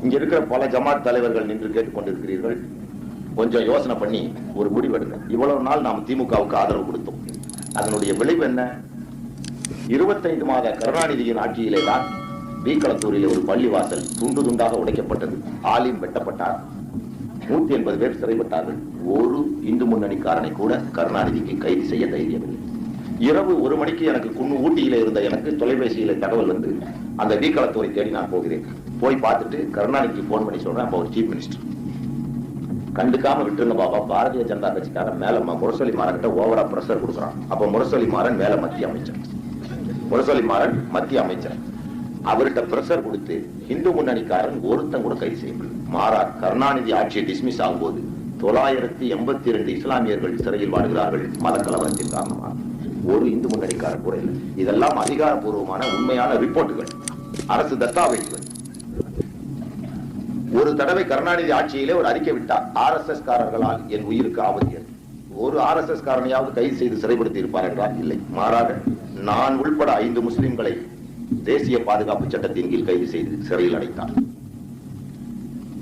இங்க இருக்கிற பல ஜமாத் தலைவர்கள் நின்று கேட்டுக்கொண்டிருக்கிறீர்கள். கொஞ்சம் யோசனை பண்ணி ஒரு முடிவெடுங்க. இவ்வளவு நாள் நாம் திமுகவுக்கு ஆதரவு கொடுத்தோம். அதனுடைய விளைவு என்ன? 25 மாத கருணாநிதியின் ஆட்சியிலே தான் வீக்களத்தூரில் ஒரு பள்ளிவாசல் துண்டு துண்டாக உடைக்கப்பட்டது. ஆலிம் வெட்டப்பட்டார். 180 பேர் சிறைப்பட்டார்கள். ஒரு இந்து முன்னணிக்காரனை கூட கருணாநிதிக்கு கைது செய்ய தைரியமில்லை. இரவு 1 மணிக்கு எனக்கு ஊட்டியில இருந்த எனக்கு தொலைபேசியில தகவல் வந்து அந்த வீக்களத்தூரை தேடி நான் போகிறேன். போய் பார்த்துட்டு கருணாநிதிக்கு போன் பண்ணி சொல்றேன், அப்ப ஒரு சீஃப் மினிஸ்டர் கண்டுக்காம விட்டுருங்க பாபா, பாரதிய ஜனதா கட்சிக்கார மேல முரசொலி மாறன் கிட்ட ஓவரா பிரஷர் கொடுக்குறான். அப்ப முரசொலி மாறன் மேல மத்திய அமைச்சர், முரசொலி மாறன் மத்திய அமைச்சர், அவர்கிட்ட பிரஷர் கொடுத்து இந்து முன்னணிக்காரன் ஒருத்தன் கூட கைது செய்யப்படும். மாறா கருணாநிதி ஆட்சியை டிஸ்மிஸ் ஆகும்போது 982 இஸ்லாமியர்கள் சிறையில் வாழ்கிறார்கள் மத கலவரத்தின் காரணமாக. ஒரு இந்து முன்னணிக்காரர் கூட இல்லை. இதெல்லாம் அதிகாரப்பூர்வமான உண்மையான ரிப்போர்ட்டுகள், அரசு தஸ்தாவேஜுகள். ஒரு தடவை கருணாநிதி ஆட்சியிலே ஒரு அறிக்கை விட்டார், RSS காரர்களால் என் உயிருக்கு ஆபத்து. ஒரு RSS காரனையாவது கைது செய்து சிறைப்படுத்தி இருப்பார் என்றால் இல்லை. மாறாக நான் உள்பட 5 முஸ்லிம்களை தேசிய பாதுகாப்பு சட்டத்தின் கீழ் கைது செய்து சிறையில் அடைத்தார்.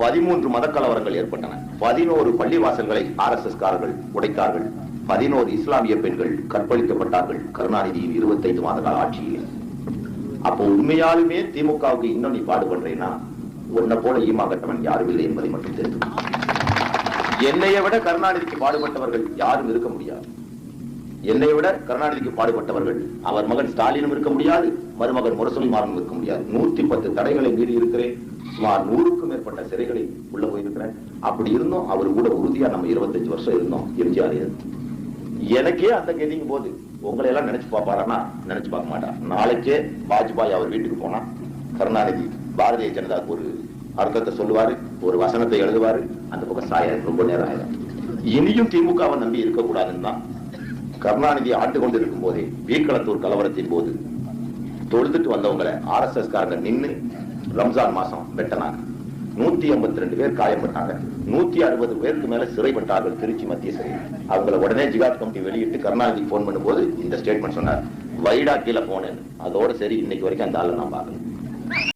13 மத கலவரங்கள் ஏற்பட்டன. 11 பள்ளிவாசல்களை RSS காரர்கள் உடைத்தார்கள். 11 இஸ்லாமிய பெண்கள் கற்பழிக்கப்பட்டார்கள் கருணாநிதியின் 25 மாத கால ஆட்சியில். அப்போ உண்மையாலுமே திமுகவுக்கு இன்னும் நீ பாடுபடுறேன்னா உன்னை போல ஈமா கட்டவன் யாரும் இல்லை என்பதை மட்டும் தெரிந்து. என்னைய விட கருணாநிதிக்கு பாடுபட்டவர்கள் யாரும் இருக்க முடியாது. என்னை விட கருணாநிதிக்கு பாடுபட்டவர்கள் அவர் மகன் ஸ்டாலினும் இருக்க முடியாது, மருமகன் முரசொலி மாறனும் இருக்க முடியாது. 110 தடைகளை மீறி இருக்கிறேன். சுமார் 100க்கும் மேற்பட்ட சிறைகளை உள்ள போயிருக்கிறேன். அப்படி இருந்தோம் அவர் கூட உறுதியா நம்ம 25 வருஷம் இருந்தோம். எம்ஜிஆர் எனக்கே அந்த கெதிங்கும் போது உங்களை எல்லாம் நினைச்சு பார்ப்பாரா? நினைச்சு பார்க்க மாட்டார். நாளைக்கே வாஜ்பாய் அவர் வீட்டுக்கு போனா கருணாநிதி பாரதிய ஜனதாவுக்கு ஒரு அர்த்தத்தை சொல்லுவாரு, ஒரு வசனத்தை எழுதுவாரு, அந்த பக்கம் சாய ரொம்ப நேரம் ஆயிடும். இனியும் திமுகவை நம்பி இருக்கக்கூடாதுன்னு தான் கருணாநிதி ஆண்டு கொண்டு இருக்கும் போதே வீக்களத்தூர் கலவரத்தின் போது தொழுதுட்டு வந்தவங்களை RSS காரங்க நின்று ரம்ஜான் மாசம் வெட்டனாங்க. 182 பேர் காயப்பட்டாங்க. 160 பேருக்கு மேல சிறைப்பட்டார்கள் திருச்சி மத்திய சிறை. அவங்களை உடனே ஜிகாத் கமிட்டி வெளியிட்டு கருணாநிதி போன் பண்ணும்போது இந்த ஸ்டேட்மெண்ட் சொன்னார், வைடா கீழே போனேன். அதோட சரி, இன்னைக்கு வரைக்கும் அந்த ஆளை நான் பார்க்கல.